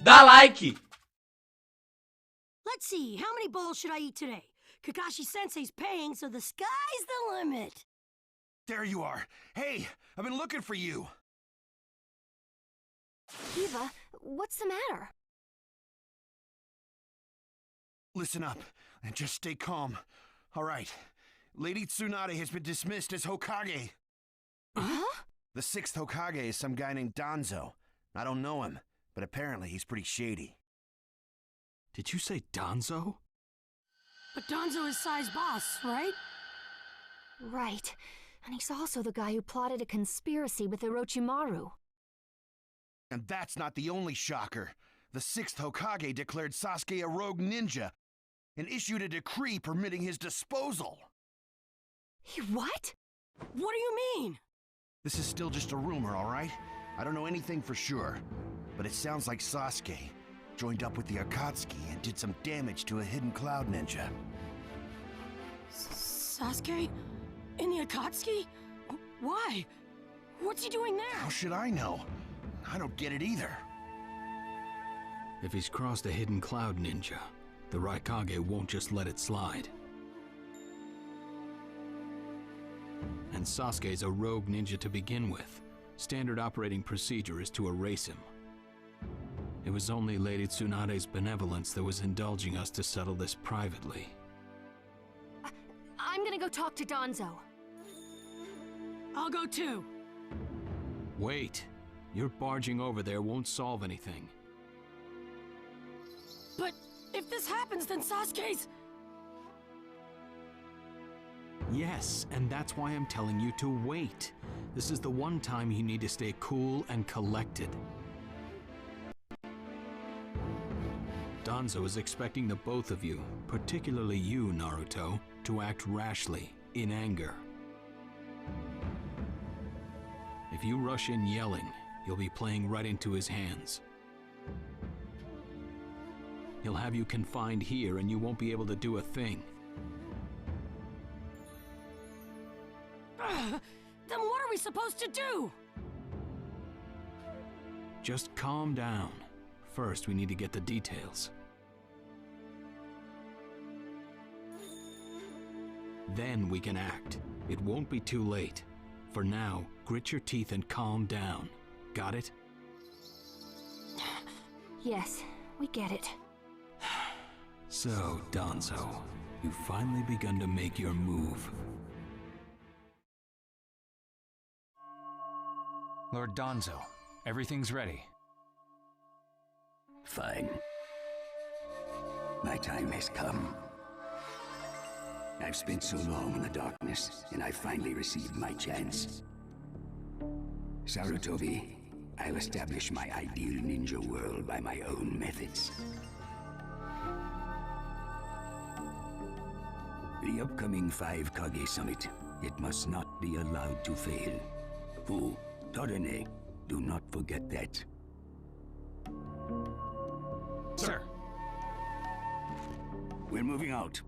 dá like! Let's see, how many bowls should I eat today? Kakashi-sensei's paying, so the sky's the limit. There you are. Hey, I've been looking for you. Eva, what's the matter? Listen up, and just stay calm. All right. Lady Tsunade has been dismissed as Hokage. Huh? The 6th Hokage is some guy named Danzo. I don't know him, but apparently he's pretty shady. Did you say Danzo? But Danzo is Sai's boss, right? Right. And he's also the guy who plotted a conspiracy with Orochimaru. And that's not the only shocker. The 6th Hokage declared Sasuke a rogue ninja and issued a decree permitting his disposal. He what? What do you mean? This is still just a rumor, all right? I don't know anything for sure, but it sounds like Sasuke joined up with the Akatsuki and did some damage to a hidden cloud ninja. Sasuke? In the Akatsuki? Why? What's he doing there? How should I know? I don't get it either. If he's crossed a hidden cloud ninja, the Raikage won't just let it slide. And Sasuke's a rogue ninja to begin with. Standard operating procedure is to erase him. It was only Lady Tsunade's benevolence that was indulging us to settle this privately. I'm gonna go talk to Danzo. I'll go too. Wait. Your barging over there won't solve anything. But if this happens, then Sasuke's... Yes, and that's why I'm telling you to wait. This is the one time you need to stay cool and collected. Danzo is expecting the both of you, particularly you, Naruto, to act rashly, in anger. If you rush in yelling, you'll be playing right into his hands. He'll have you confined here and you won't be able to do a thing. Then what are we supposed to do? Just calm down. First, we need to get the details. Then we can act. It won't be too late. For now, grit your teeth and calm down. Got it? Yes, we get it. So, Danzo, you've finally begun to make your move. Lord Danzo, everything's ready. Fine. My time has come. I've spent so long in the darkness, and I finally received my chance. Sarutobi, I'll establish my ideal ninja world by my own methods. The upcoming 5 Kage Summit, it must not be allowed to fail. Fu, Torene, do not forget that. Sir. We're moving out.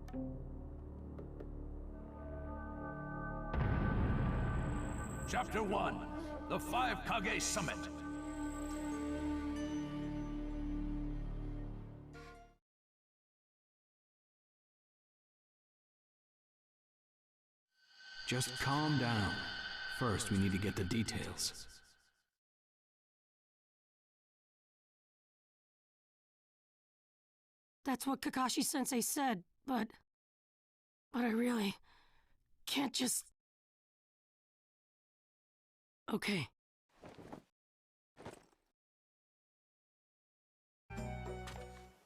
Chapter 1, the 5 Kage Summit. Just calm down. First, we need to get the details. That's what Kakashi-sensei said, but I really can't just... Okay.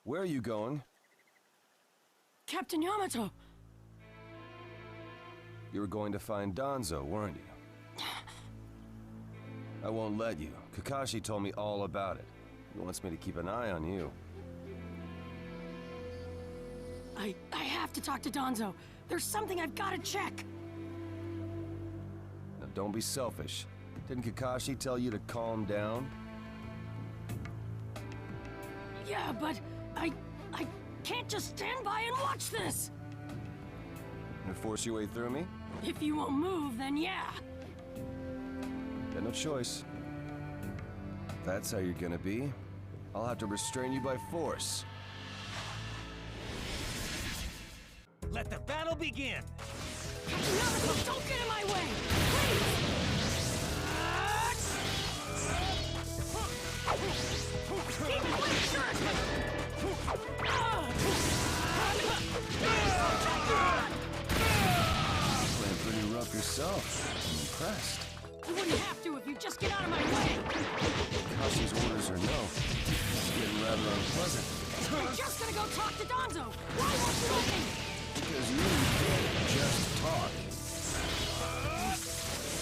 Where are you going? Captain Yamato! You were going to find Danzo, weren't you? I won't let you. Kakashi told me all about it. He wants me to keep an eye on you. I have to talk to Danzo. There's something I've got to check. Now don't be selfish. Didn't Kakashi tell you to calm down? Yeah, but I can't just stand by and watch this! Gonna force your way through me? If you won't move, then yeah. Got no choice. If that's how you're gonna be, I'll have to restrain you by force. Let the battle begin! Naruto, don't get in my way! Please! Demon Blade Shuriken! Playing pretty rough yourself. I'm impressed. You wouldn't have to if you just get out of my way! Kakashi's orders are no. It's getting rather unpleasant. I'm just gonna go talk to Danzo! Why won't you let me? Because you can't just talk.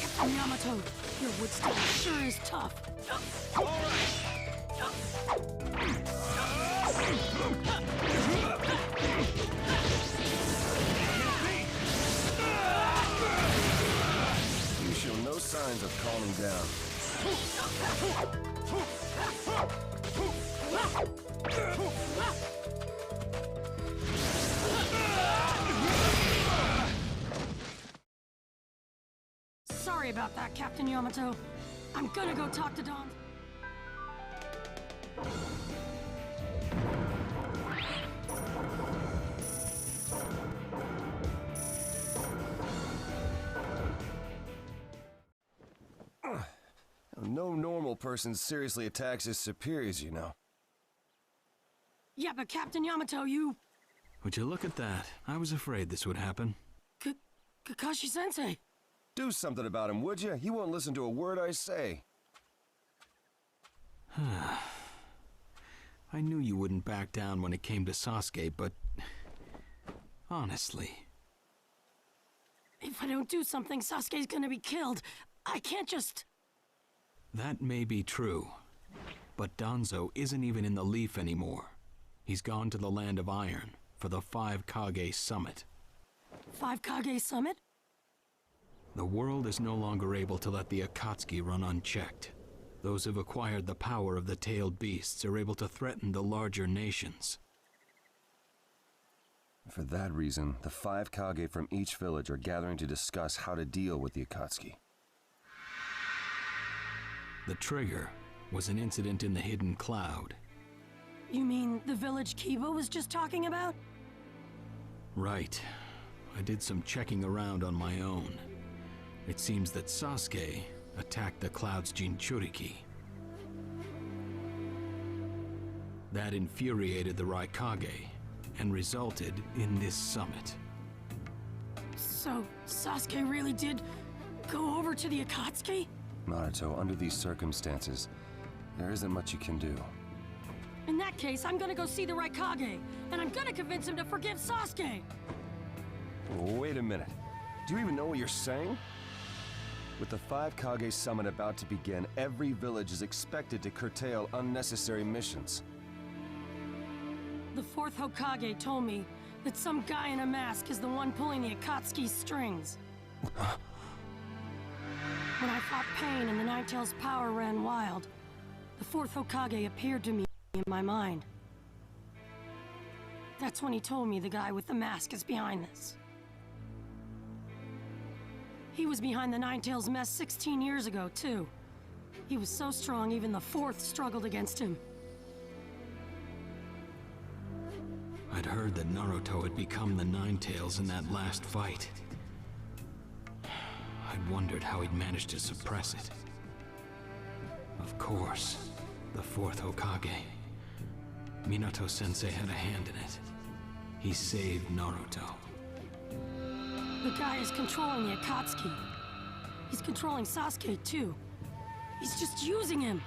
Captain Yamato, your wood style sure is tough. You show no signs of calming down. Sorry about that, Captain Yamato. I'm gonna go talk to Don. No normal person seriously attacks his superiors, you know. Yeah, but Captain Yamato, you... Would you look at that? I was afraid this would happen. Kakashi-sensei. Do something about him, would you? He won't listen to a word I say. I knew you wouldn't back down when it came to Sasuke, but... honestly... If I don't do something, Sasuke's gonna be killed. I can't just... That may be true, but Danzo isn't even in the Leaf anymore. He's gone to the Land of Iron for the 5 Kage Summit. 5 Kage Summit? The world is no longer able to let the Akatsuki run unchecked. Those who've acquired the power of the tailed beasts are able to threaten the larger nations. For that reason, the 5 Kage from each village are gathering to discuss how to deal with the Akatsuki. The trigger was an incident in the Hidden Cloud. You mean the village Kiba was just talking about? Right. I did some checking around on my own. It seems that Sasuke attacked the Cloud's Jinchuriki. That infuriated the Raikage and resulted in this summit. So, Sasuke really did go over to the Akatsuki? Naruto, under these circumstances, there isn't much you can do. In that case, I'm gonna go see the Raikage, and I'm gonna convince him to forgive Sasuke! Wait a minute. Do you even know what you're saying? With the 5 Kage summit about to begin, every village is expected to curtail unnecessary missions. The 4th Hokage told me that some guy in a mask is the one pulling the Akatsuki's strings. When I fought Pain and the Ninetales' power ran wild, the 4th Hokage appeared to me in my mind. That's when he told me the guy with the mask is behind this. He was behind the Ninetales mess 16 years ago, too. He was so strong, even the 4th struggled against him. I'd heard that Naruto had become the Ninetales in that last fight. I'd wondered how he'd managed to suppress it. Of course, the 4th Hokage. Minato-sensei had a hand in it. He saved Naruto. The guy is controlling the Akatsuki. He's controlling Sasuke, too. He's just using him.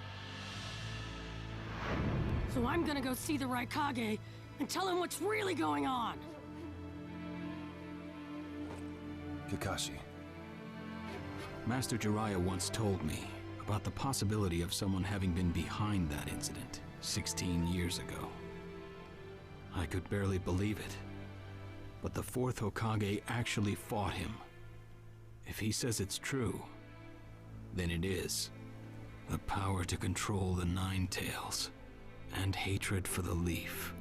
So I'm gonna go see the Raikage and tell him what's really going on. Kakashi. Master Jiraiya once told me about the possibility of someone having been behind that incident 16 years ago. I could barely believe it. But the 4th Hokage actually fought him. If he says it's true, then it is. The power to control the Ninetales, and hatred for the Leaf.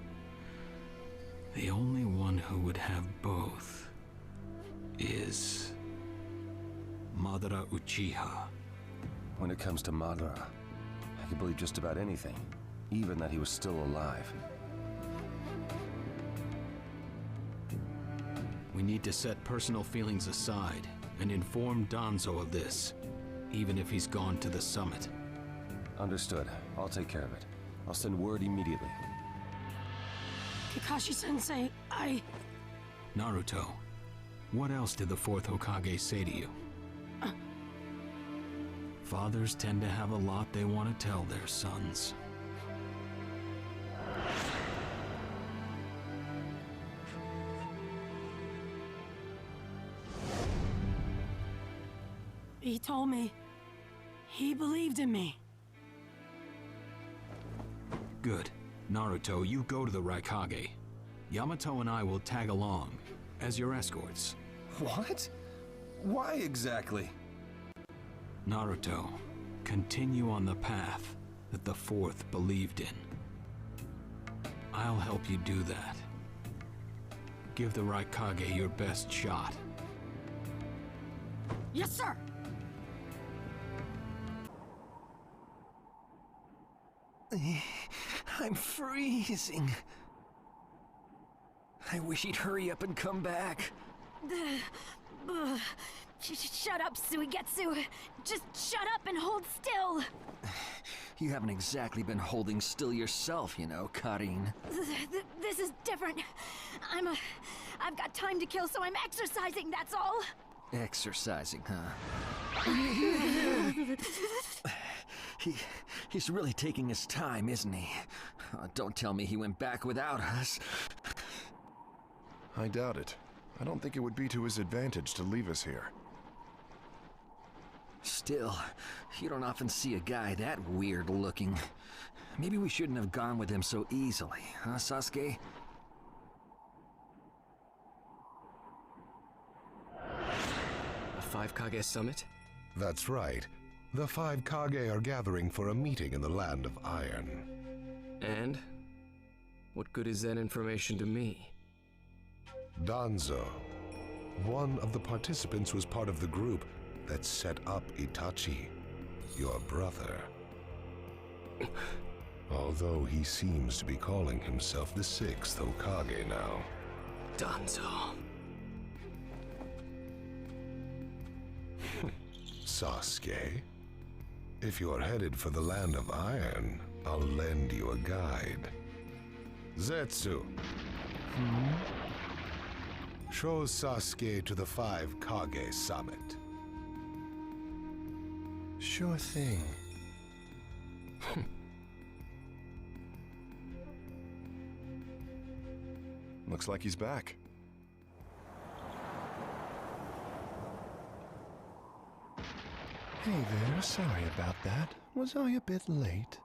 The only one who would have both is Madara Uchiha. When it comes to Madara, I can believe just about anything. even that he was still alive. We need to set personal feelings aside and inform Danzo of this, even if he's gone to the summit. Understood. I'll take care of it. I'll send word immediately. Kakashi-sensei, Naruto, what else did the fourth Hokage say to you? Fathers tend to have a lot they want to tell their sons. He told me he believed in me. Good. Naruto, you go to the Raikage. Yamato and I will tag along as your escorts. What? Why exactly? Naruto, continue on the path that the fourth believed in. I'll help you do that. Give the Raikage your best shot. Yes, sir! I'm freezing. I wish he'd hurry up and come back. Shut up, Suigetsu. Just shut up and hold still. You haven't exactly been holding still yourself, you know, Karin. This is different. I've got time to kill, so I'm exercising, that's all. Exercising, huh? He's really taking his time, isn't he? Don't tell me he went back without us. I doubt it. I don't think it would be to his advantage to leave us here. Still, you don't often see a guy that weird looking. Maybe we shouldn't have gone with him so easily, huh, Sasuke? A 5 Kage summit? That's right. The 5 Kage are gathering for a meeting in the Land of Iron. And? What good is that information to me? Danzo, one of the participants, was part of the group that set up Itachi, your brother. Although he seems to be calling himself the 6th Hokage now. Danzo. Sasuke, if you're headed for the Land of Iron, I'll lend you a guide. Zetsu. Show Sasuke to the 5 Kage summit. Sure thing. Looks like he's back. Hey there, sorry about that. Was I a bit late?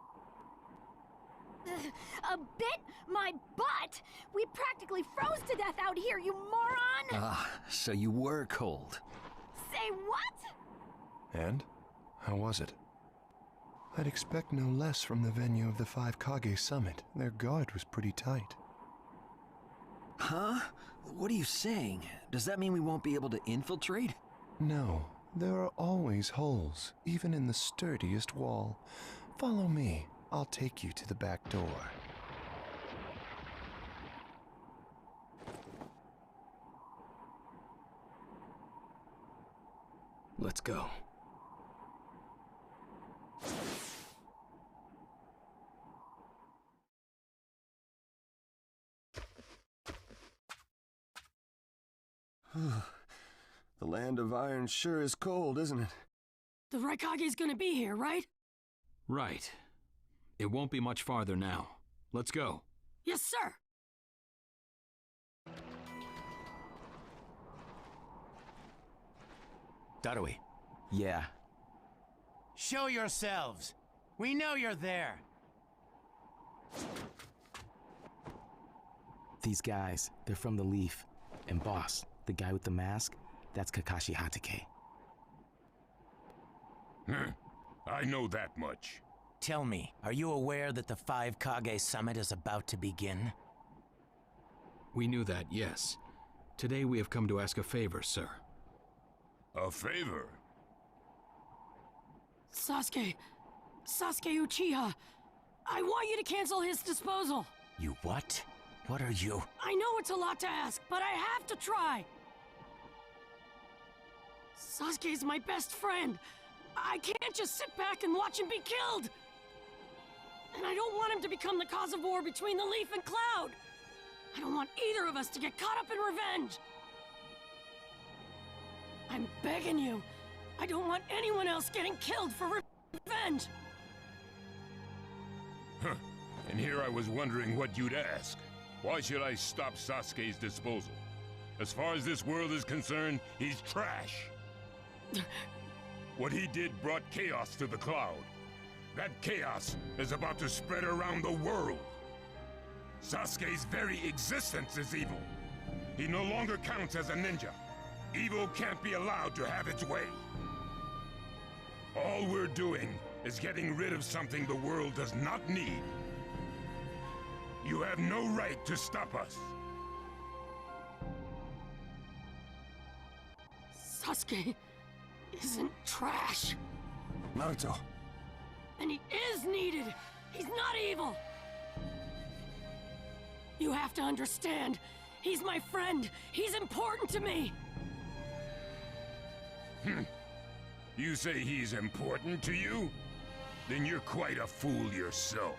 A bit? My butt! We practically froze to death out here, you moron! Ah, so you were cold. Say what? And? How was it? I'd expect no less from the venue of the 5 Kage summit. Their guard was pretty tight. Huh? What are you saying? Does that mean we won't be able to infiltrate? No, there are always holes, even in the sturdiest wall. Follow me. I'll take you to the back door. Let's go. The Land of Iron sure is cold, isn't it? The Raikage's gonna be here, right? Right. It won't be much farther now. Let's go. Yes, sir! Darui. Yeah. Show yourselves. We know you're there. These guys, they're from the Leaf. And boss, the guy with the mask, that's Kakashi Hatake. I know that much. Tell me, are you aware that the 5 Kage summit is about to begin? We knew that, yes. Today we have come to ask a favor, sir. A favor? Sasuke Uchiha, I want you to cancel his disposal. You what? What are you? I know it's a lot to ask, but I have to try. Sasuke's my best friend. I can't just sit back and watch him be killed. And I don't want him to become the cause of war between the Leaf and Cloud. I don't want either of us to get caught up in revenge. I'm begging you. I don't want anyone else getting killed for revenge. Huh. And here I was wondering what you'd ask. Why should I stop Sasuke's disposal? As far as this world is concerned, he's trash. What he did brought chaos to the Cloud. That chaos is about to spread around the world. Sasuke's very existence is evil. He no longer counts as a ninja. Evil can't be allowed to have its way. All we're doing is getting rid of something the world does not need. You have no right to stop us. Sasuke isn't trash. Naruto. And he is needed. He's not evil. You have to understand. He's my friend. He's important to me. You say he's important to you? Then you're quite a fool yourself.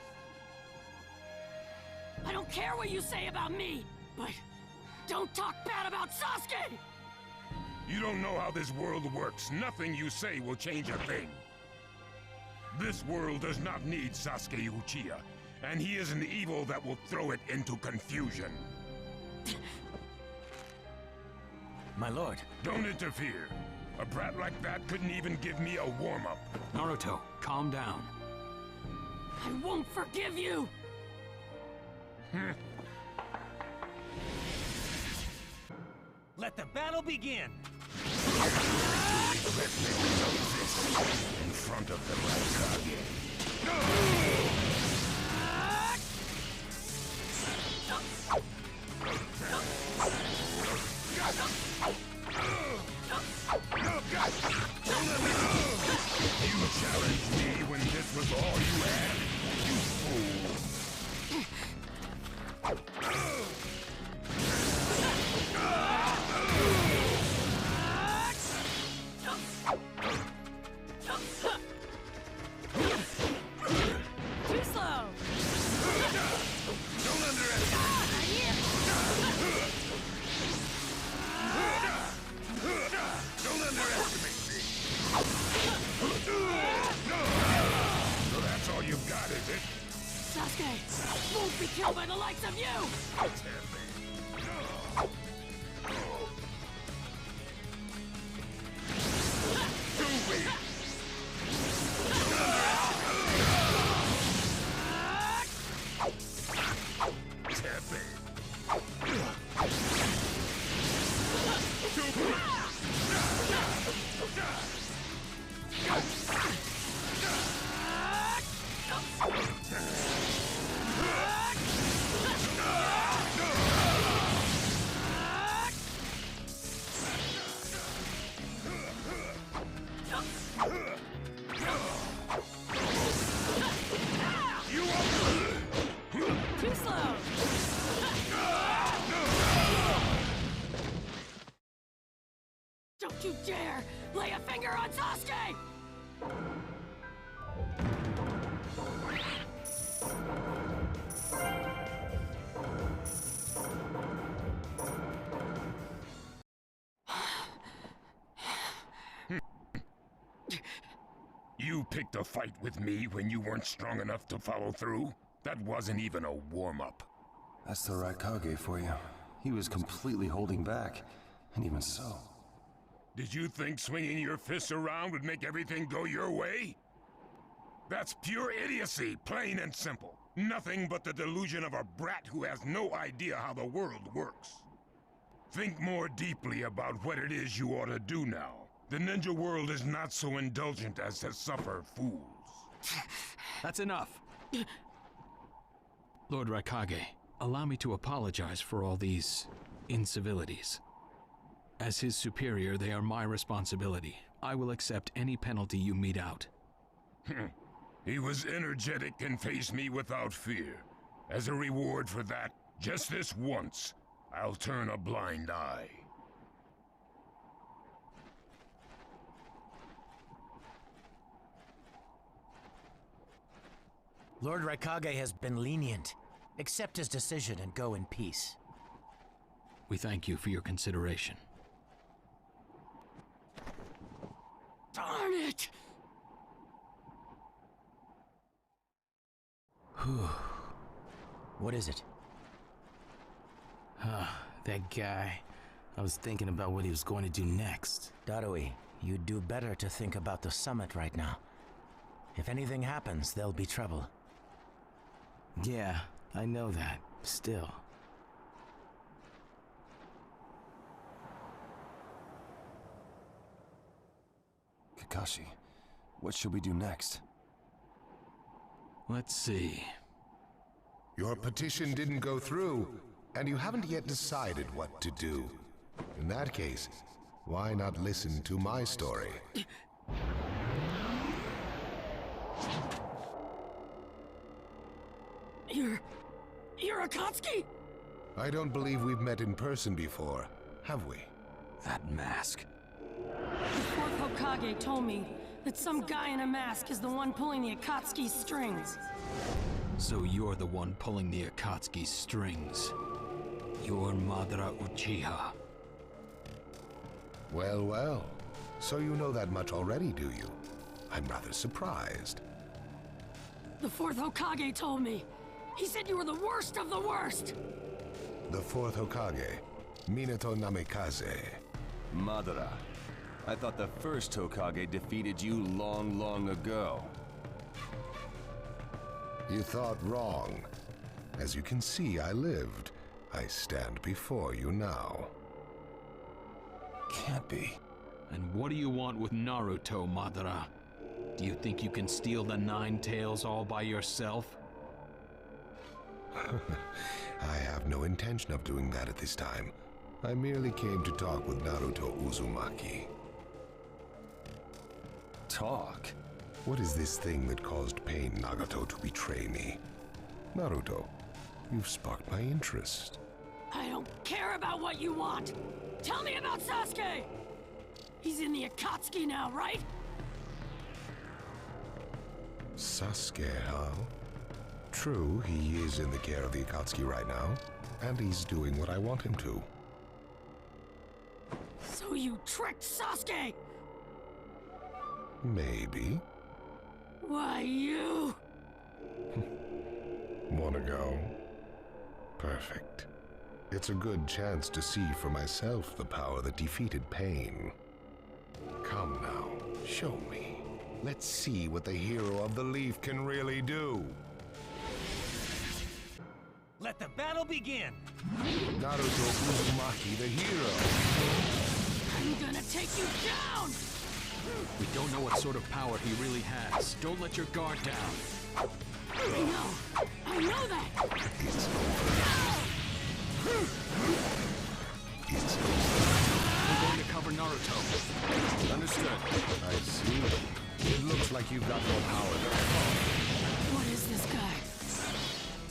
I don't care what you say about me, but don't talk bad about Sasuke! You don't know how this world works. Nothing you say will change a thing. This world does not need Sasuke Uchiha, and he is an evil that will throw it into confusion. My lord. Don't interfere. A brat like that couldn't even give me a warm-up. Naruto, calm down. I won't forgive you! Let the battle begin! In front of the Raikage. You challenged me when this was all you had? You fool! Too slow! Don't underestimate me! Don't underestimate me! So that's all you've got, is it? Sasuke won't be killed by the likes of you! Too slow! Don't you dare lay a finger on Sasuke! You picked a fight with me when you weren't strong enough to follow through? That wasn't even a warm-up. That's the Raikage for you. He was completely holding back. And even so... Did you think swinging your fists around would make everything go your way? That's pure idiocy, plain and simple. Nothing but the delusion of a brat who has no idea how the world works. Think more deeply about what it is you ought to do now. The ninja world is not so indulgent as to suffer fools. That's enough. Lord Raikage, allow me to apologize for all these incivilities. As his superior, they are my responsibility. I will accept any penalty you mete out. He was energetic and faced me without fear. As a reward for that, just this once, I'll turn a blind eye. Lord Raikage has been lenient. Accept his decision and go in peace. We thank you for your consideration. Darn it! What is it? That guy. I was thinking about what he was going to do next. Darui, you'd do better to think about the summit right now. If anything happens, there'll be trouble. Yeah, I know that. Still. Kakashi, what should we do next? Let's see. Your petition didn't go through, and you haven't yet decided what to do. In that case, why not listen to my story? You're Akatsuki? I don't believe we've met in person before, have we? That mask. The fourth Hokage told me that some guy in a mask is the one pulling the Akatsuki's strings. So you're the one pulling the Akatsuki's strings. You're Madara Uchiha. Well, well. So you know that much already, do you? I'm rather surprised. The fourth Hokage told me. He said you were the worst of the worst! The fourth Hokage, Minato Namikaze. Madara. I thought the first Hokage defeated you long, long ago. You thought wrong. As you can see, I lived. I stand before you now. Can't be. And what do you want with Naruto, Madara? Do you think you can steal the Nine Tails all by yourself? I have no intention of doing that at this time. I merely came to talk with Naruto Uzumaki. Talk? What is this thing that caused Pain Nagato to betray me? Naruto, you've sparked my interest. I don't care about what you want! Tell me about Sasuke! He's in the Akatsuki now, right? Sasuke, huh? True, he is in the care of the Akatsuki right now, and he's doing what I want him to. So you tricked Sasuke! Maybe. Why, you... Wanna go? Perfect. It's a good chance to see for myself the power that defeated Pain. Come now, show me. Let's see what the hero of the leaf can really do. Let the battle begin! Naruto Uzumaki, the hero. I'm gonna take you down! We don't know what sort of power he really has. Don't let your guard down. I know that! We're going to cover Naruto. Understood. I see. It looks like you've got more power than I thought. What is this guy?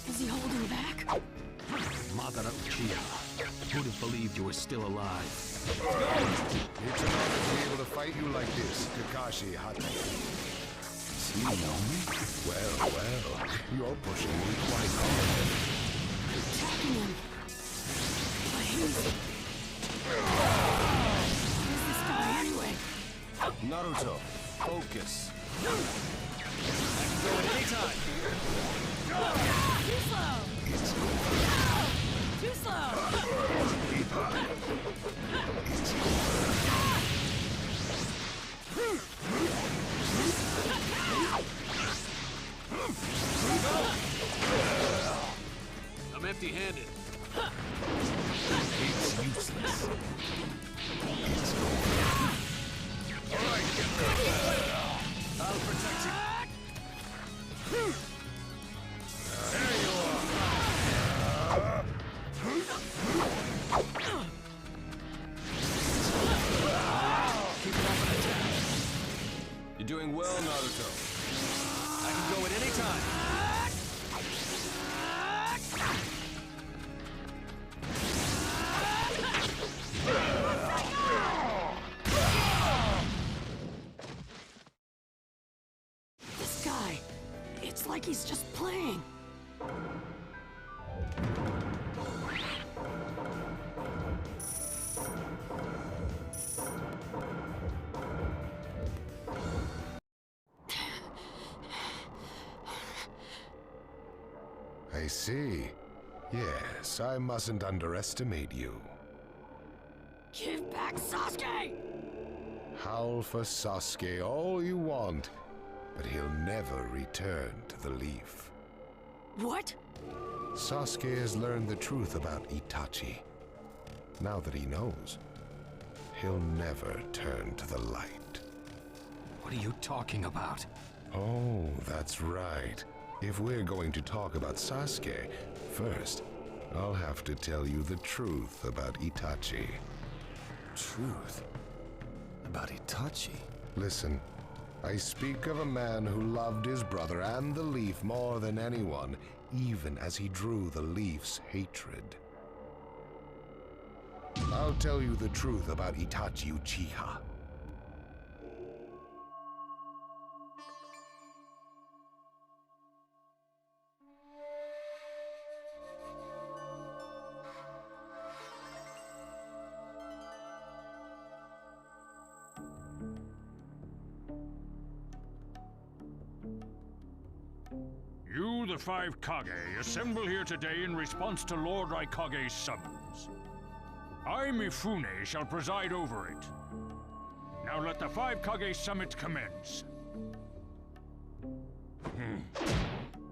Is he holding back? Madara Uchiha. Who'd have believed you were still alive? It's an honor to be able to fight you like this, Kakashi Hata. You know me? Well, well, you're pushing me quite hard. Attacking him. But who's this guy anyway? Naruto, focus. I can go at any time. Too slow! Too slow! I'm empty-handed. It's useless. All right, get ready. I'll protect you. There you are. You're doing well, Naruto. I can like he's just playing. I see. Yes, I mustn't underestimate you. Give back Sasuke! Howl for Sasuke all you want, but he'll never return to the Leaf. What? Sasuke has learned the truth about Itachi. Now that he knows, he'll never turn to the light. What are you talking about? Oh, that's right. If we're going to talk about Sasuke, first, I'll have to tell you the truth about Itachi. Truth? About Itachi? Listen, I speak of a man who loved his brother and the Leaf more than anyone, even as he drew the Leaf's hatred. I'll tell you the truth about Itachi Uchiha. You, the five Kage, assemble here today in response to Lord Raikage's summons. I, Mifune, shall preside over it. Now let the five Kage summit commence.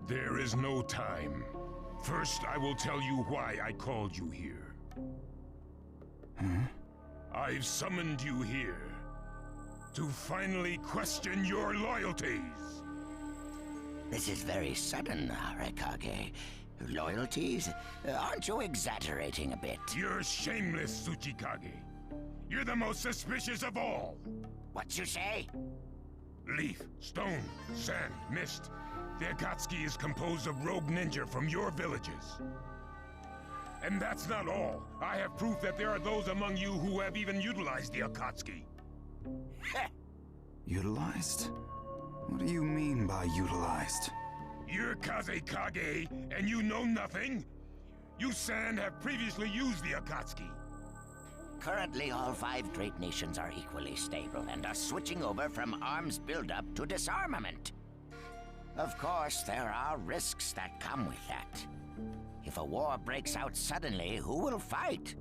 There is no time. First, I will tell you why I called you here. I've summoned you here to finally question your loyalties. This is very sudden, Raikage. Loyalties? Aren't you exaggerating a bit? You're shameless, Tsuchikage. You're the most suspicious of all. What you say? Leaf, stone, sand, mist. The Akatsuki is composed of rogue ninja from your villages. And that's not all. I have proof that there are those among you who have even utilized the Akatsuki. Utilized? What do you mean by utilized? You're Kazekage, and you know nothing? You Sand have previously used the Akatsuki. Currently, all five great nations are equally stable and are switching over from arms buildup to disarmament. Of course, there are risks that come with that. If a war breaks out suddenly, who will fight?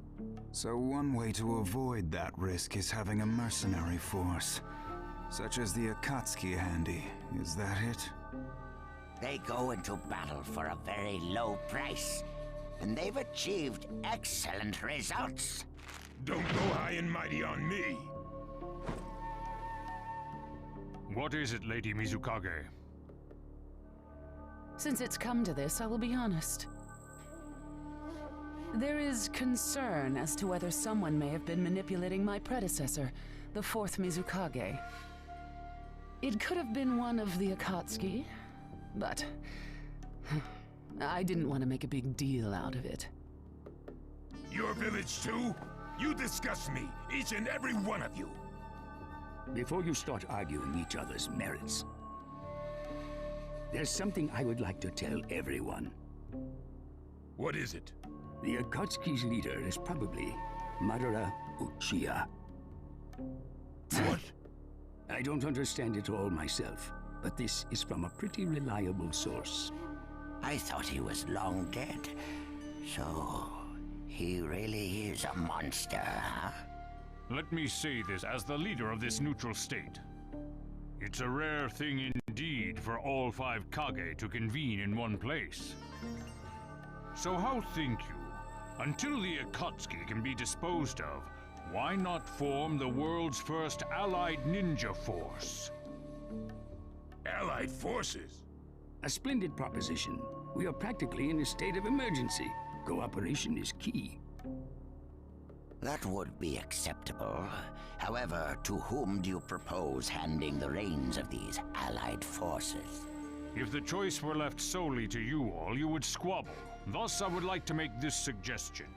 So one way to avoid that risk is having a mercenary force. Such as the Akatsuki handy, is that it? They go into battle for a very low price, and they've achieved excellent results. Don't go high and mighty on me. What is it, Lady Mizukage? Since it's come to this, I will be honest. There is concern as to whether someone may have been manipulating my predecessor, the fourth Mizukage. It could have been one of the Akatsuki, but I didn't want to make a big deal out of it. Your village too? You disgust me, each and every one of you. Before you start arguing each other's merits, there's something I would like to tell everyone. What is it? The Akatsuki's leader is probably Madara Uchiha. What? I don't understand it all myself, but this is from a pretty reliable source. I thought he was long dead. So, he really is a monster, huh? Let me say this as the leader of this neutral state. It's a rare thing indeed for all five Kage to convene in one place. So how think you, until the Akatsuki can be disposed of, why not form the world's first allied ninja force? Allied forces? A splendid proposition. We are practically in a state of emergency. Cooperation is key. That would be acceptable. However, to whom do you propose handing the reins of these allied forces? If the choice were left solely to you all, you would squabble. Thus, I would like to make this suggestion.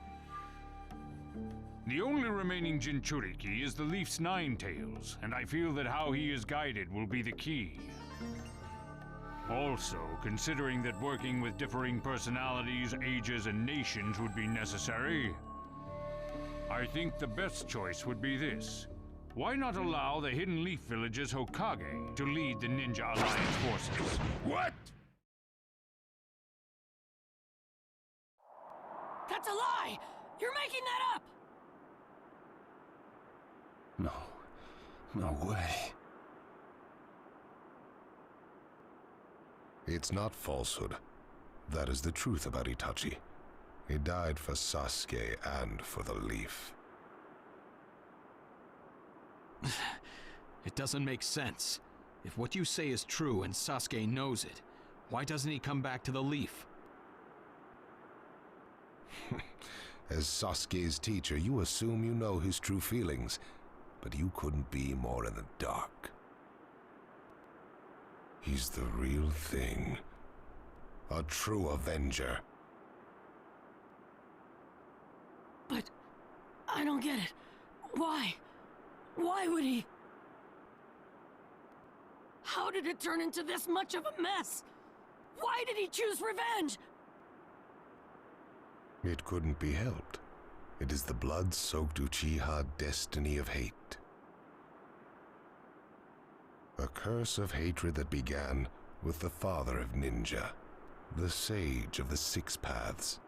The only remaining Jinchuriki is the Leaf's Nine Tails, and I feel that how he is guided will be the key. Also, considering that working with differing personalities, ages, and nations would be necessary, I think the best choice would be this. Why not allow the Hidden Leaf Village's Hokage to lead the Ninja Alliance forces? What? That's a lie! You're making that up! No way. It's not falsehood. That is the truth about Itachi. He died for Sasuke and for the Leaf. It doesn't make sense. If what you say is true and Sasuke knows it, why doesn't he come back to the Leaf? As Sasuke's teacher, you assume you know his true feelings, but you couldn't be more in the dark. He's the real thing. A true Avenger. But I don't get it. Why? Why would he? How did it turn into this much of a mess? Why did he choose revenge? It couldn't be helped. It is the blood-soaked Uchiha destiny of hate. A curse of hatred that began with the father of ninja, the sage of the Six Paths.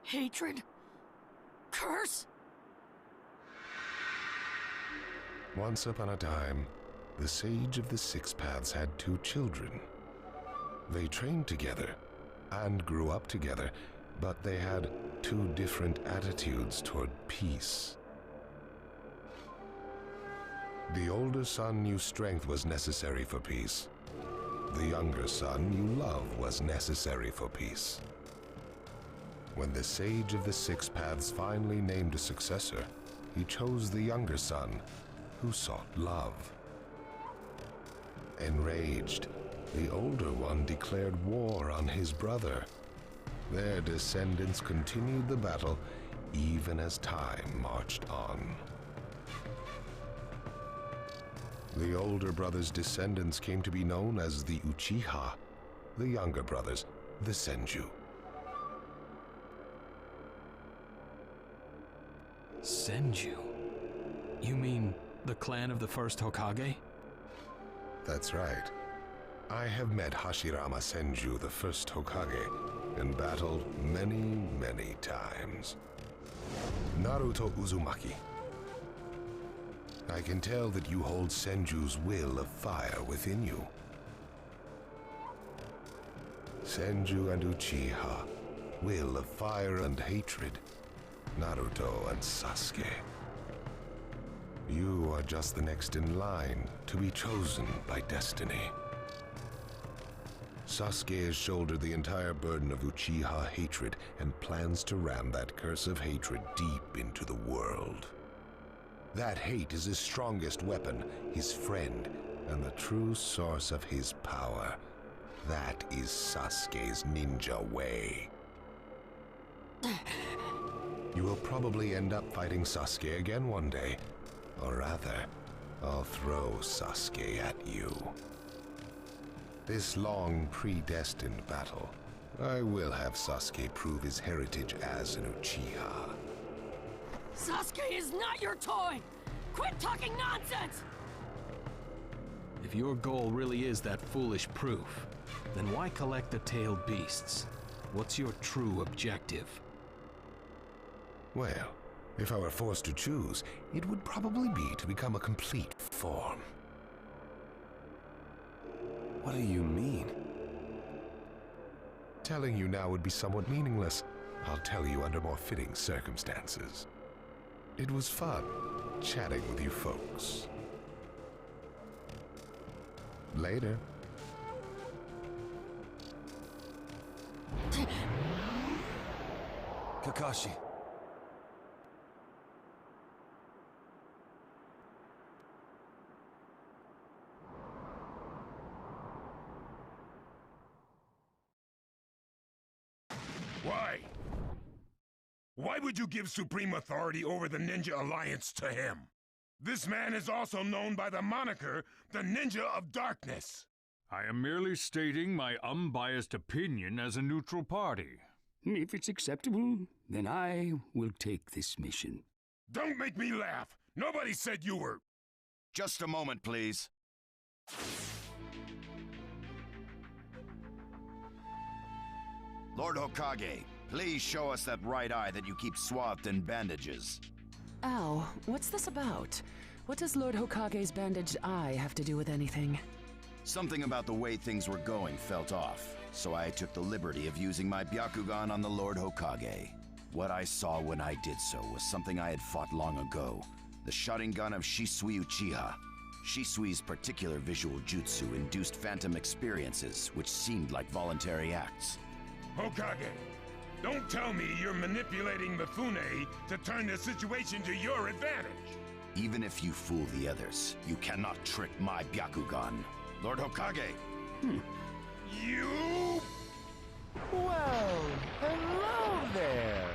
Hatred? Curse? Once upon a time, the sage of the Six Paths had two children. They trained together and grew up together, but they had two different attitudes toward peace. The older son knew strength was necessary for peace. The younger son knew love was necessary for peace. When the sage of the Six Paths finally named a successor, he chose the younger son, who sought love. Enraged, the older one declared war on his brother. Their descendants continued the battle even as time marched on. The older brother's descendants came to be known as the Uchiha, the younger brothers, the Senju. Senju? You mean the clan of the first Hokage? That's right. I have met Hashirama Senju, the first Hokage, and battled many, many times. Naruto Uzumaki. I can tell that you hold Senju's will of fire within you. Senju and Uchiha, will of fire and hatred. Naruto and Sasuke. You are just the next in line to be chosen by destiny. Sasuke has shouldered the entire burden of Uchiha hatred and plans to ram that curse of hatred deep into the world. That hate is his strongest weapon, his friend, and the true source of his power. That is Sasuke's ninja way. You will probably end up fighting Sasuke again one day. Or rather, I'll throw Sasuke at you. This long, predestined battle, I will have Sasuke prove his heritage as an Uchiha. Sasuke is not your toy! Quit talking nonsense! If your goal really is that foolish proof, then why collect the tailed beasts? What's your true objective? Well, if I were forced to choose, it would probably be to become a complete form. What do you mean? Telling you now would be somewhat meaningless. I'll tell you under more fitting circumstances. It was fun chatting with you folks. Later. Kakashi. Why? Why would you give supreme authority over the Ninja Alliance to him? This man is also known by the moniker, the Ninja of Darkness. I am merely stating my unbiased opinion as a neutral party. If it's acceptable, then I will take this mission. Don't make me laugh. Nobody said you were... Just a moment, please. Lord Hokage, please show us that right eye that you keep swathed in bandages. Ow, what's this about? What does Lord Hokage's bandaged eye have to do with anything? Something about the way things were going felt off, so I took the liberty of using my Byakugan on the Lord Hokage. What I saw when I did so was something I had fought long ago, the Sharingan of Shisui Uchiha. Shisui's particular visual jutsu induced phantom experiences, which seemed like voluntary acts. Hokage, don't tell me you're manipulating Mifune to turn the situation to your advantage. Even if you fool the others, you cannot trick my Byakugan. Lord Hokage! You... Well, hello there!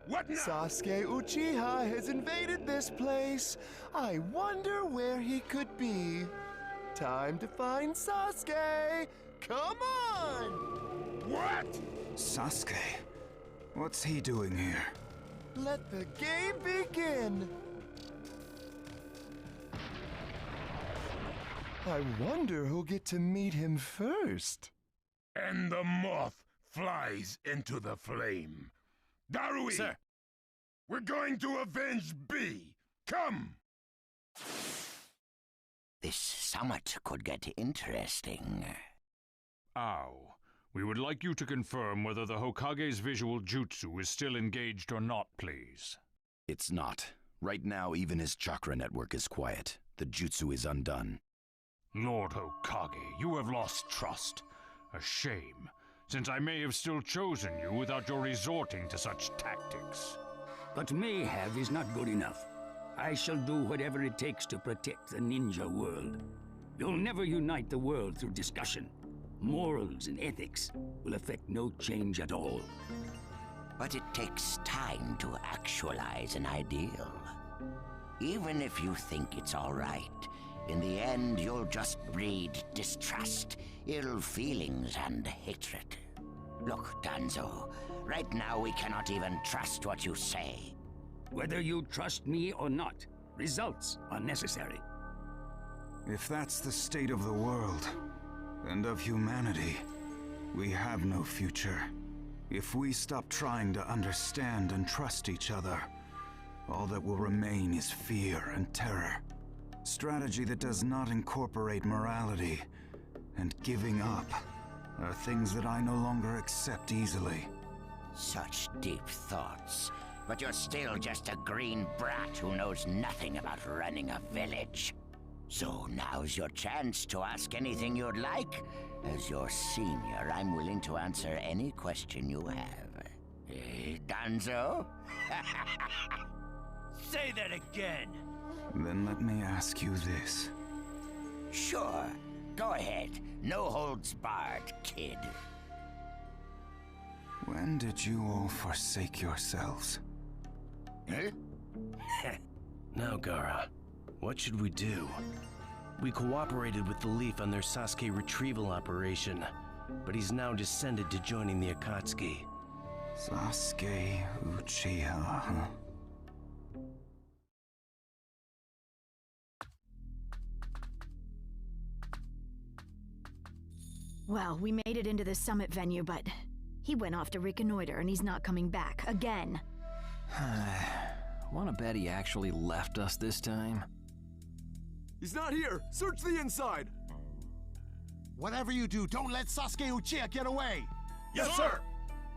What now? Sasuke Uchiha has invaded this place. I wonder where he could be. Time to find Sasuke! Come on! What? Sasuke? What's he doing here? Let the game begin! I wonder who'll get to meet him first. And the moth flies into the flame. Darui! Sir! We're going to avenge B! Come! This summit could get interesting. Ow. We would like you to confirm whether the Hokage's visual jutsu is still engaged or not, please. It's not. Right now, even his chakra network is quiet. The jutsu is undone. Lord Hokage, you have lost trust. A shame, since I may have still chosen you without your resorting to such tactics. But may have is not good enough. I shall do whatever it takes to protect the ninja world. You'll never unite the world through discussion. Morals and ethics will affect no change at all. But it takes time to actualize an ideal. Even if you think it's all right, in the end you'll just breed distrust, ill feelings, and hatred. Look, Danzo, right now we cannot even trust what you say. Whether you trust me or not, results are necessary. If that's the state of the world, and of humanity, we have no future. If we stop trying to understand and trust each other, all that will remain is fear and terror. Strategy that does not incorporate morality and giving up are things that I no longer accept easily. Such deep thoughts, but you're still just a green brat who knows nothing about running a village. So now's your chance to ask anything you'd like. As your senior, I'm willing to answer any question you have. Danzo? Say that again! Then let me ask you this. Sure. Go ahead. No holds barred, kid. When did you all forsake yourselves? Huh? Now, Gaara, what should we do? We cooperated with the Leaf on their Sasuke retrieval operation, but he's now descended to joining the Akatsuki. Sasuke Uchiha, huh? Well, we made it into the summit venue, but he went off to reconnoiter and he's not coming back again. Wanna bet he actually left us this time? He's not here! Search the inside! Whatever you do, don't let Sasuke Uchiha get away! Yes, sir!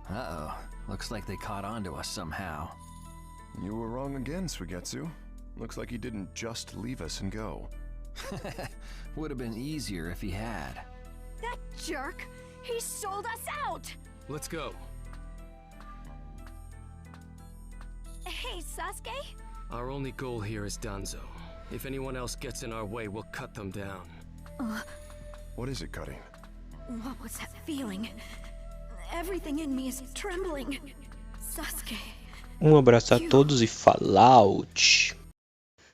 Uh-oh. Looks like they caught on to us somehow. You were wrong again, Suigetsu. Looks like he didn't just leave us and go. Would have been easier if he had. That jerk! He sold us out! Let's go. Hey, Sasuke? Our only goal here is Danzo. If anyone else gets in our way, we'll cut them down. What is it, Karin? What was that feeling? Everything in me is trembling. Sasuke. Um abraço a todos e fallout!